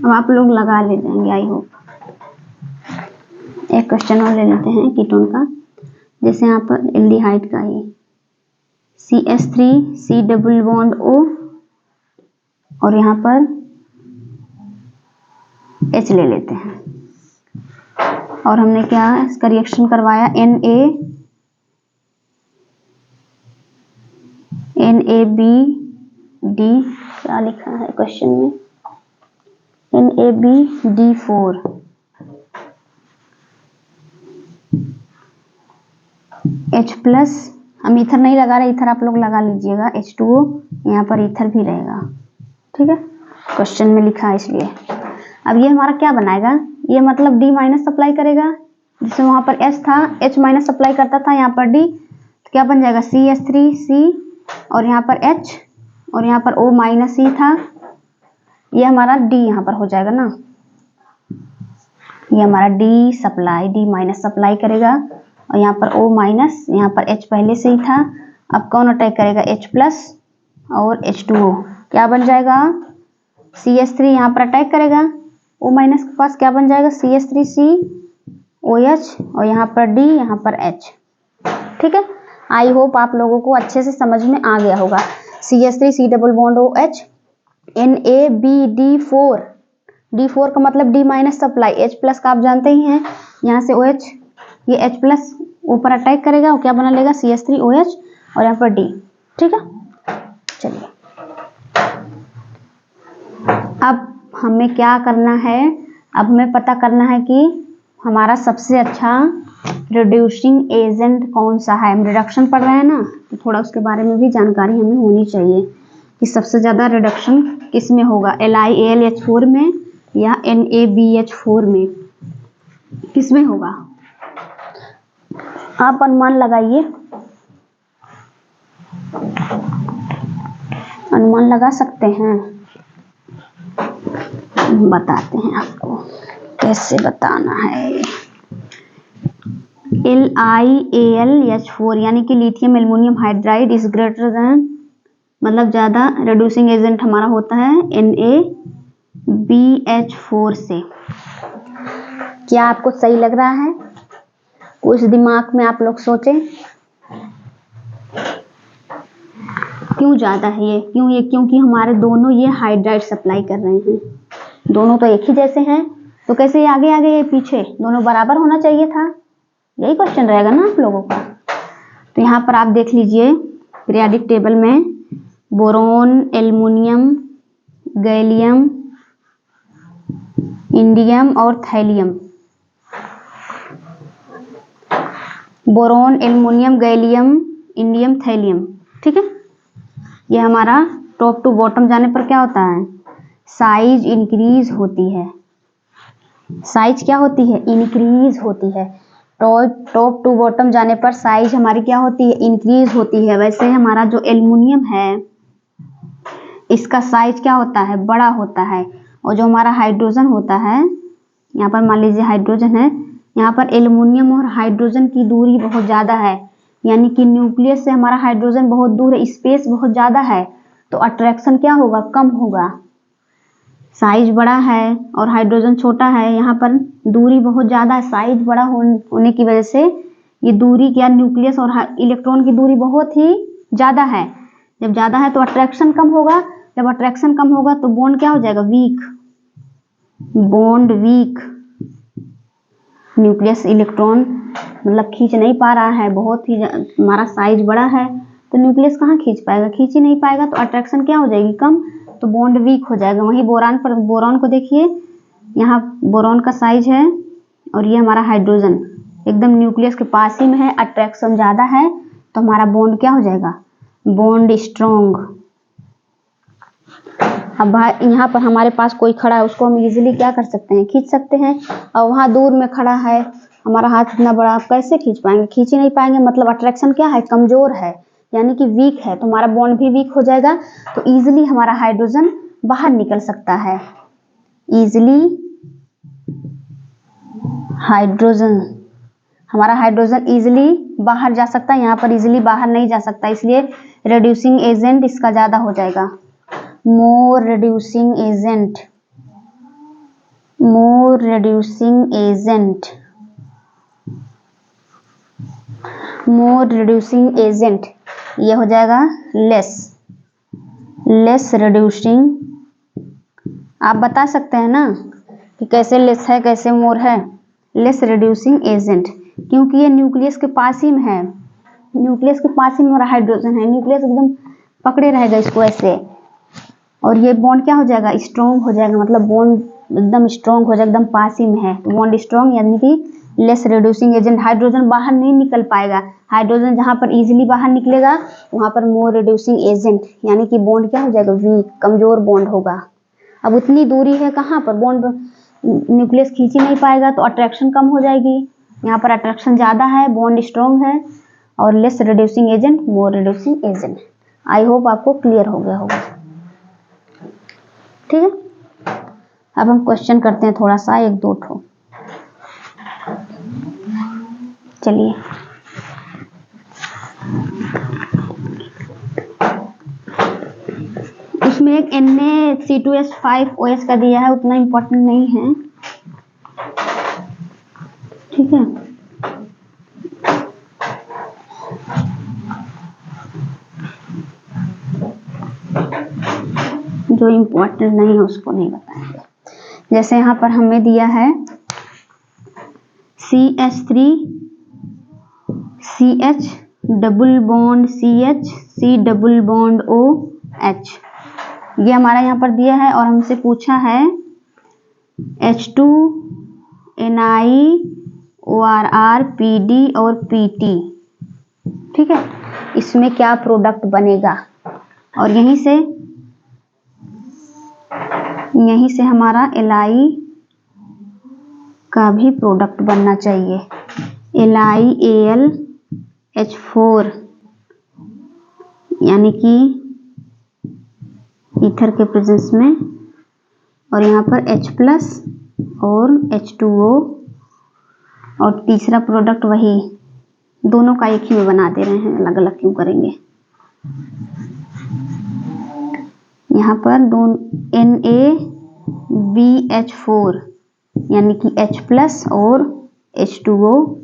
अब आप लोग लगा ले जाएंगे, आई होप। एक क्वेश्चन और ले लेते हैं कीटोन का, जैसे यहाँ पर एल्डिहाइड का ही CH3 C double bond O और यहाँ पर H ले लेते हैं, और हमने क्या इसका रिएक्शन करवाया, NaB डी, क्या लिखा है क्वेश्चन में, NaBD4 H+, हम ईथर नहीं लगा रहे, ईथर आप लोग लगा लीजिएगा, H2O, यहाँ पर ईथर भी रहेगा, ठीक है, क्वेश्चन में लिखा है इसलिए। अब ये हमारा क्या बनाएगा, ये मतलब D माइनस सप्लाई करेगा, जिसमें वहां पर H था, H माइनस सप्लाई करता था, यहाँ पर D, तो क्या बन जाएगा CH3C, और यहाँ पर H, और यहाँ पर O माइनस C था, ये हमारा D यहाँ पर हो जाएगा ना, ये हमारा D supply, D minus supply करेगा, और यहाँ पर O माइनस, यहाँ पर H पहले से ही था, अब कौन अटैक करेगा, H+ और H2O, क्या बन जाएगा CH3 यहाँ पर अटैक करेगा, O माइनस के पास क्या बन जाएगा CH3COH, और यहाँ पर D, यहाँ पर H, ठीक है। आई होप आप लोगों को अच्छे से समझ में आ गया होगा। CH3C double bond OH, NaBD4, D4 का मतलब D माइनस सप्लाई, H+ का आप जानते ही हैं, यहाँ से OH, ये H+ ऊपर अटैक करेगा, और क्या बना लेगा CH3OH, और यहाँ पर D, ठीक है। चलिए अब हमें क्या करना है, अब हमें पता करना है कि हमारा सबसे अच्छा रिड्यूसिंग एजेंट कौन सा है। हम रिडक्शन पढ़ रहे हैं ना, तो थोड़ा उसके बारे में भी जानकारी हमें होनी चाहिए कि सबसे ज़्यादा रिडक्शन किस में होगा, LiAlH4 में या NaBH4 में, किस में होगा, आप अनुमान लगाइए, अनुमान लगा सकते हैं, बताते हैं आपको कैसे बताना है। LiAlH4 यानी कि lithium aluminium hydride is greater than, मतलब ज़्यादा रिड्यूसिंग एजेंट हमारा होता है NaBH4 से। क्या आपको सही लग रहा है, कुछ दिमाग में आप लोग सोचें, क्यों ज़्यादा है ये, क्यों ये, क्योंकि हमारे दोनों ये हाइड्राइड सप्लाई कर रहे हैं, दोनों तो एक ही जैसे हैं, तो कैसे ये आगे आगे ये पीछे, दोनों बराबर होना चाहिए था, यही क्वेश्चन रहेगा ना आप लोगों का। तो यहाँ पर आप देख लीजिए पीरियोडिक टेबल में बोरोन, एल्युमिनियम, गैलियम, इंडियम और thallium, boron, aluminium, gallium, indium, thallium, ठीक है। ये हमारा टॉप टू बॉटम जाने पर क्या होता है, साइज इंक्रीज होती है, साइज क्या होती है, इंक्रीज होती है, टॉप टू बॉटम जाने पर साइज हमारी क्या होती है, इंक्रीज होती है। वैसे हमारा जो एल्युमिनियम है इसका साइज क्या होता है, बड़ा होता है, और जो हमारा हाइड्रोजन होता है, यहाँ पर मान लीजिए हाइड्रोजन है, यहाँ पर एल्युमिनियम और हाइड्रोजन की दूरी बहुत ज़्यादा है, यानी कि न्यूक्लियस से हमारा हाइड्रोजन बहुत दूर है, स्पेस बहुत ज़्यादा है, तो अट्रैक्शन क्या होगा, कम होगा, साइज बड़ा है और हाइड्रोजन छोटा है, यहाँ पर दूरी बहुत ज़्यादा है, साइज बड़ा होने की वजह से ये दूरी क्या, न्यूक्लियस और इलेक्ट्रॉन की दूरी बहुत ही ज़्यादा है, जब ज़्यादा है तो अट्रैक्शन कम होगा, जब अट्रैक्शन कम होगा तो बॉन्ड क्या हो जाएगा, weak, bond weak, nucleus electron मतलब खींच नहीं पा रहा है, बहुत ही हमारा साइज बड़ा है, तो न्यूक्लियस कहाँ खींच पाएगा, खींच ही नहीं पाएगा, तो अट्रैक्शन क्या हो जाएगी, कम, तो बॉन्ड वीक हो जाएगा। वहीं बोरान पर, बोरॉन को देखिए, यहाँ बोरॉन का साइज है और ये हमारा हाइड्रोजन एकदम न्यूक्लियस के पास ही में है, अट्रैक्शन ज़्यादा है, तो हमारा बॉन्ड क्या हो जाएगा, बॉन्ड स्ट्रॉन्ग। अब यहाँ पर हमारे पास कोई खड़ा है, उसको हम इजीली क्या कर सकते हैं, खींच सकते हैं, और वहाँ दूर में खड़ा है, हमारा हाथ इतना बड़ा, आप कैसे खींच पाएंगे, खींच ही नहीं पाएंगे, मतलब अट्रैक्शन क्या है, कमजोर है, यानी कि वीक है, तो हमारा बॉन्ड भी वीक हो जाएगा, तो इजीली हमारा हाइड्रोजन बाहर निकल सकता है, इजीली हाइड्रोजन, हमारा हाइड्रोजन इजीली बाहर जा सकता है, यहाँ पर इजीली बाहर नहीं जा सकता, इसलिए रिड्यूसिंग एजेंट इसका ज़्यादा हो जाएगा, मोर रिड्यूसिंग एजेंट, मोर रिड्यूसिंग एजेंट, मोर रिड्यूसिंग एजेंट, ये हो जाएगा लेस, लेस रिड्यूसिंग। आप बता सकते हैं ना कि कैसे लेस है कैसे मोर है, लेस रिड्यूसिंग एजेंट, क्योंकि ये न्यूक्लियस के पास ही में है, न्यूक्लियस के पास ही में हमारा हाइड्रोजन है, न्यूक्लियस एकदम पकड़े रहेगा इसको ऐसे, और ये बॉन्ड क्या हो जाएगा, स्ट्रॉन्ग हो जाएगा, मतलब बॉन्ड एकदम स्ट्रॉन्ग हो जाएगा, एकदम पास ही में है। तो बॉन्ड स्ट्रॉन्ग यानी कि लेस रिड्यूसिंग एजेंट, हाइड्रोजन बाहर नहीं निकल पाएगा। हाइड्रोजन जहाँ पर इजीली बाहर निकलेगा वहाँ पर मोर रिड्यूसिंग एजेंट, यानी कि बॉन्ड क्या हो जाएगा, वीक, कमजोर बॉन्ड होगा। अब उतनी दूरी है कहाँ पर, बॉन्ड न्यूक्लियस खींच ही नहीं पाएगा, तो अट्रैक्शन कम हो जाएगी। यहाँ पर अट्रैक्शन ज़्यादा है, बॉन्ड स्ट्रॉन्ग है, और less reducing agent, more reducing agent. I hope आपको क्लियर हो गया होगा। ठीक है, अब हम क्वेश्चन करते हैं थोड़ा सा, एक दो ठो। चलिए, इसमें एक NaC2H5OH का दिया है, उतना इम्पोर्टेंट नहीं है। ठीक है, जो इम्पोर्टेंट नहीं है उसको नहीं बताएंगे। जैसे यहाँ पर हमें दिया है CH3CH double bond CH C double bond OH, ये हमारा यहाँ पर दिया है, और हमसे पूछा है H2NiORr PD और PT। ठीक है, इसमें क्या प्रोडक्ट बनेगा, और यहीं से हमारा Li का भी प्रोडक्ट बनना चाहिए, LiAlH4, यानी कि ईथर के प्रेजेंस में, और यहाँ पर H+ और H2O, और तीसरा प्रोडक्ट वही, दोनों का एक ही में बना दे रहे हैं, अलग अलग क्यों करेंगे। यहाँ पर NaBH4, यानी कि H+ और H2O।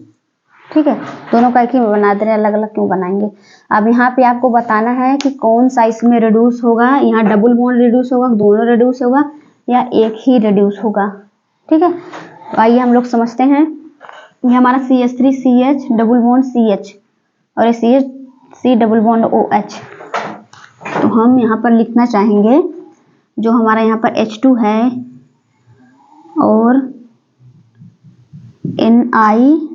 ठीक है, दोनों का एक ही में बना दे रहे हैं, अलग अलग क्यों बनाएंगे। अब यहाँ पे आपको बताना है कि कौन सा इसमें रिड्यूस होगा, यहाँ डबल बॉन्ड रिड्यूस होगा, दोनों रिड्यूस होगा, या एक ही रिड्यूस होगा। ठीक है, तो आइए हम लोग समझते हैं। ये हमारा CH3CH डबल बॉन्ड CH, और ये CH डबल बॉन्ड OH। तो हम यहाँ पर लिखना चाहेंगे, जो हमारा यहाँ पर H2 है और NiORr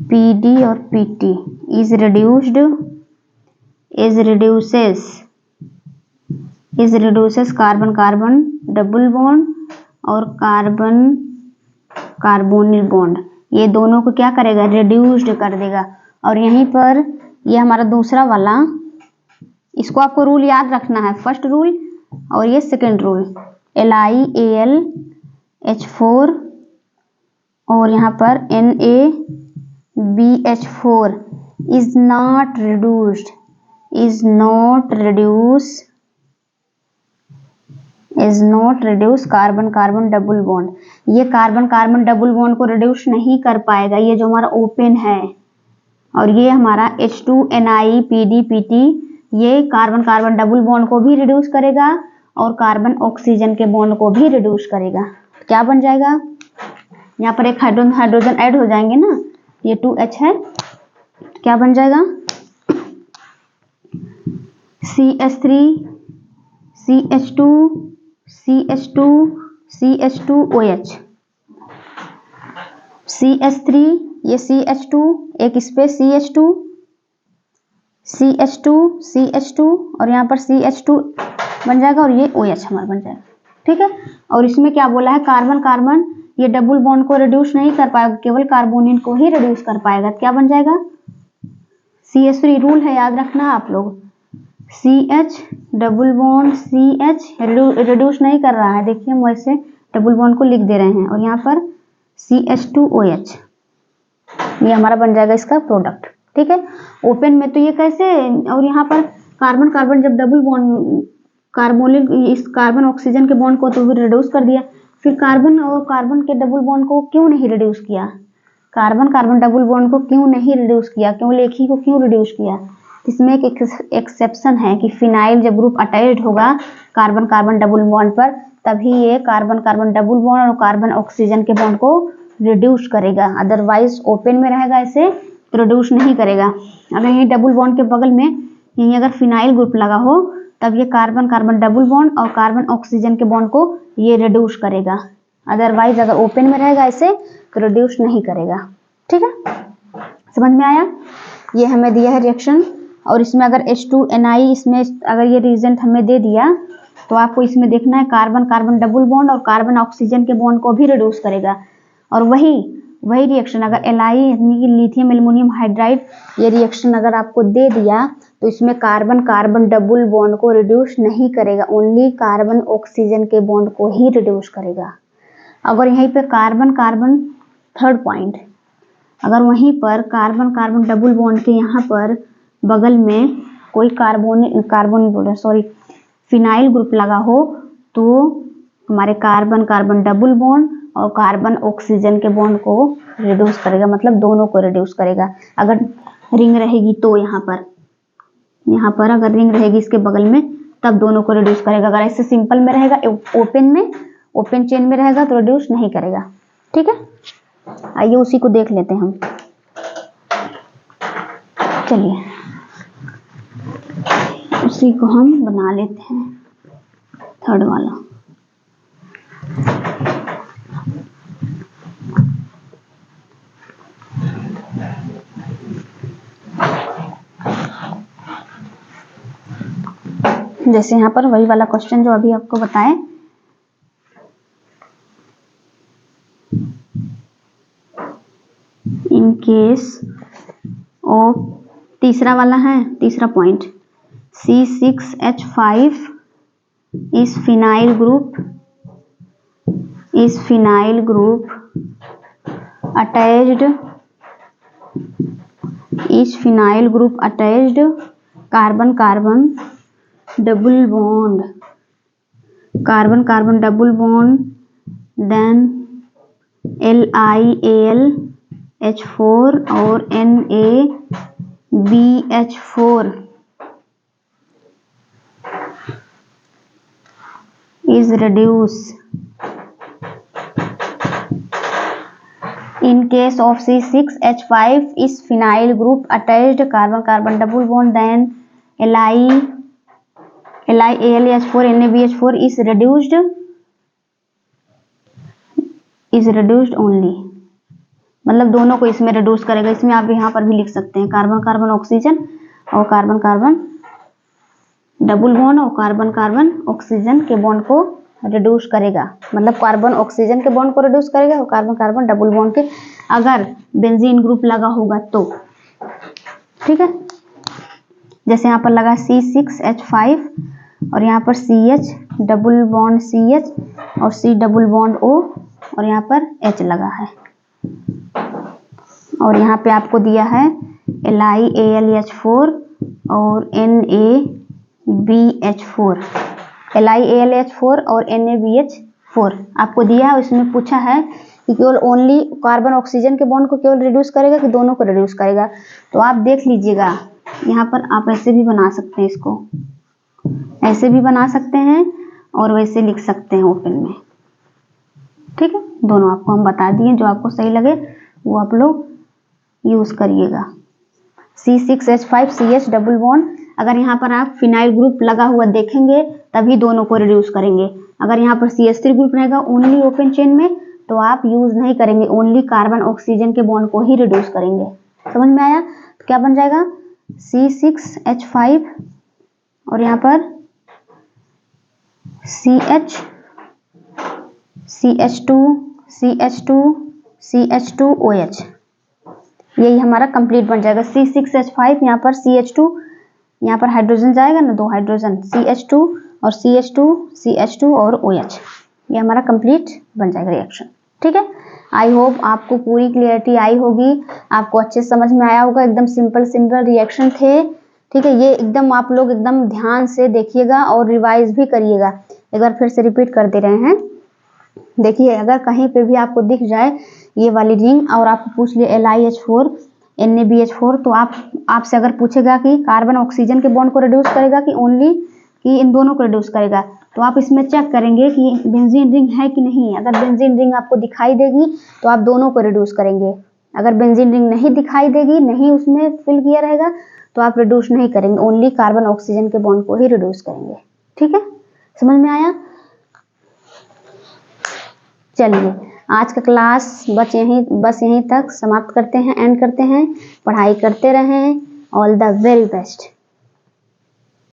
PD और PT is reduces carbon carbon double bond और कार्बन कार्बोनिल बॉन्ड, ये दोनों को क्या करेगा, रिड्यूस्ड कर देगा। और यहीं पर ये हमारा दूसरा वाला, इसको आपको रूल याद रखना है, फर्स्ट रूल और ये सेकंड रूल, LiAlH4 और यहाँ पर NaBH4 is not reduce carbon carbon double bond, ये कार्बन कार्बन डबल बॉन्ड को रिड्यूस नहीं कर पाएगा, ये जो हमारा ओपन है। और ये हमारा H2NiPdPt, ये कार्बन कार्बन डबल बॉन्ड को भी रिड्यूस करेगा और कार्बन ऑक्सीजन के बॉन्ड को भी रिड्यूस करेगा। क्या बन जाएगा, यहाँ पर एक हाइड्रोजन ऐड हो जाएंगे ना, ये 2H है, क्या बन जाएगा, CH3CH2CH2OH, CH3 ये CH2 एक स्पेस CH2 और यहाँ पर CH2 बन जाएगा, और ये OH हमारा बन जाएगा। ठीक है, और इसमें क्या बोला है, कार्बन कार्बन ये डबल बॉन्ड को रिड्यूस नहीं कर पाएगा, केवल कार्बोनिल को ही रिड्यूस कर पाएगा। क्या बन जाएगा, CH3 रूल है, याद रखना आप लोग, CH double bond CH reduce नहीं कर रहा है, देखिए हम वैसे डबल बॉन्ड को लिख दे रहे हैं, और यहाँ पर CH2OH, ये हमारा बन जाएगा इसका प्रोडक्ट। ठीक है, ओपन में तो ये कैसे, और यहाँ पर कार्बन कार्बन जब डबल बॉन्ड कार्बोनिल इस कार्बन ऑक्सीजन के बॉन्ड को तो रिड्यूस कर दिया, फिर कार्बन और कार्बन के डबल बॉन्ड को क्यों नहीं रिड्यूस किया, कार्बन कार्बन डबल बॉन्ड को क्यों नहीं रिड्यूस किया, केवल एक ही को क्यों रिड्यूस किया। इसमें एक एक्सेप्शन है कि फिनाइल जब ग्रुप अटैच्ड होगा कार्बन कार्बन डबल बॉन्ड पर, तभी ये कार्बन कार्बन डबल बॉन्ड और कार्बन ऑक्सीजन के बॉन्ड को रिड्यूस करेगा, अदरवाइज ओपन में रहेगा ऐसे रिड्यूस नहीं करेगा। अगर ये डबल बॉन्ड के बगल में यहीं अगर फिनाइल ग्रुप लगा हो तब ये कार्बन कार्बन डबल बॉन्ड और कार्बन ऑक्सीजन के बॉन्ड को ये रिड्यूस करेगा, अदरवाइज अगर ओपन में रहेगा ऐसे तो रिड्यूस नहीं करेगा। ठीक है, समझ में आया? ये हमें दिया है रिएक्शन, और इसमें अगर H2Ni इसमें अगर ये रिएजेंट हमें दे दिया तो आपको इसमें देखना है कार्बन कार्बन डबल बॉन्ड और कार्बन ऑक्सीजन के बॉन्ड को भी रिड्यूस करेगा। और वही रिएक्शन अगर Li यानी कि लिथियम एल्युमिनियम हाइड्राइड ये रिएक्शन अगर आपको दे दिया तो इसमें कार्बन कार्बन डबल बॉन्ड को रिड्यूस नहीं करेगा, ओनली कार्बन ऑक्सीजन के बॉन्ड को ही रिड्यूस करेगा। अगर यहीं पे कार्बन कार्बन थर्ड पॉइंट, अगर वहीं पर कार्बन कार्बन डबल बॉन्ड के यहाँ पर बगल में कोई फिनाइल ग्रुप लगा हो तो हमारे कार्बन कार्बन डबल बॉन्ड और कार्बन ऑक्सीजन के बॉन्ड को रिड्यूस करेगा, मतलब दोनों को रिड्यूस करेगा। अगर रिंग रहेगी तो यहाँ पर अगर रिंग रहेगी इसके बगल में तब दोनों को रिड्यूस करेगा। अगर ऐसे सिंपल में रहेगा ओपन चेन में रहेगा तो रिड्यूस नहीं करेगा। ठीक है, आइए उसी को देख लेते हैं हम। चलिए उसी को हम बना लेते हैं, थर्ड वाला। जैसे यहाँ पर वही वाला क्वेश्चन जो अभी आपको बताएं, इन केस ऑफ तीसरा वाला है, तीसरा पॉइंट C6H5 इस phenyl group attached carbon carbon double bond then LiAlH4 और NaBH4 is reduced in case of C6H5 is phenyl group attached carbon carbon double bond then LiAlH4 NaBH4 is reduced only, मतलब दोनों को इसमें रिड्यूस करेगा। इसमें आप यहाँ पर भी लिख सकते हैं कार्बन कार्बन ऑक्सीजन और कार्बन कार्बन डबल बॉन्ड और कार्बन कार्बन ऑक्सीजन के बॉन्ड को रिड्यूस करेगा, मतलब कार्बन ऑक्सीजन के बॉन्ड को रिड्यूस करेगा और कार्बन कार्बन डबल बॉन्ड के अगर बेंजीन ग्रुप लगा होगा तो। ठीक है, जैसे यहाँ पर लगा C6H5 और यहाँ पर CH डबल बॉन्ड CH और C डबल बॉन्ड O और यहाँ पर H लगा है, और यहाँ पे आपको दिया है LiAlH4 और NaBH4 और NaBH4 आपको दिया है। उसमें पूछा है कि केवल ओनली कार्बन ऑक्सीजन के बॉन्ड को केवल रिड्यूस करेगा कि दोनों को रिड्यूस करेगा। तो आप देख लीजिएगा, यहाँ पर आप ऐसे भी बना सकते हैं, इसको ऐसे भी बना सकते हैं और वैसे लिख सकते हैं ओपन में। ठीक है, दोनों आपको हम बता दिए, जो आपको सही लगे वो आप लोग यूज करिएगा। C6H5 CH डबल बॉन्ड, अगर यहाँ पर आप फिनाइल ग्रुप लगा हुआ देखेंगे तभी दोनों को रिड्यूस करेंगे। अगर यहाँ पर CH3 ग्रुप रहेगा ओनली ओपन चेन में तो आप यूज नहीं करेंगे, ओनली कार्बन ऑक्सीजन के बॉन्ड को ही रिड्यूस करेंगे। समझ में आया? तो क्या बन जाएगा C6H5 और यहाँ पर CH2OH, यही हमारा कंप्लीट बन जाएगा। C6H5 यहाँ पर CH2, यहाँ पर हाइड्रोजन जाएगा ना, 2 हाइड्रोजन, CH2 और CH2 और OH, ये हमारा कंप्लीट बन जाएगा रिएक्शन। ठीक है, आई होप आपको पूरी क्लियरिटी आई होगी, आपको अच्छे समझ में आया होगा। एकदम सिंपल रिएक्शन थे। ठीक है, ये एकदम आप लोग एकदम ध्यान से देखिएगा और रिवाइज भी करिएगा। एक बार फिर से रिपीट कर दे रहे हैं। देखिए, अगर कहीं पे भी आपको दिख जाए ये वाली रिंग और आपको पूछ लिए LiH4 NaBH4, तो आपसे अगर पूछेगा कि कार्बन ऑक्सीजन के बॉन्ड को रिड्यूस करेगा कि ओनली कि इन दोनों को रिड्यूस करेगा, तो आप इसमें चेक करेंगे कि बेंजीन रिंग है कि नहीं है। अगर बेंजीन रिंग आपको दिखाई देगी तो आप दोनों को रिड्यूस करेंगे। अगर बेंजीन रिंग नहीं दिखाई देगी, नहीं उसमें फिल किया रहेगा, तो आप रिड्यूस नहीं करेंगे, ओनली कार्बन ऑक्सीजन के बॉन्ड को ही रिड्यूस करेंगे। ठीक है, समझ में आया? चलिए आज का क्लास बस यहीं तक समाप्त करते हैं, एंड करते हैं। पढ़ाई करते रहें। All the very best.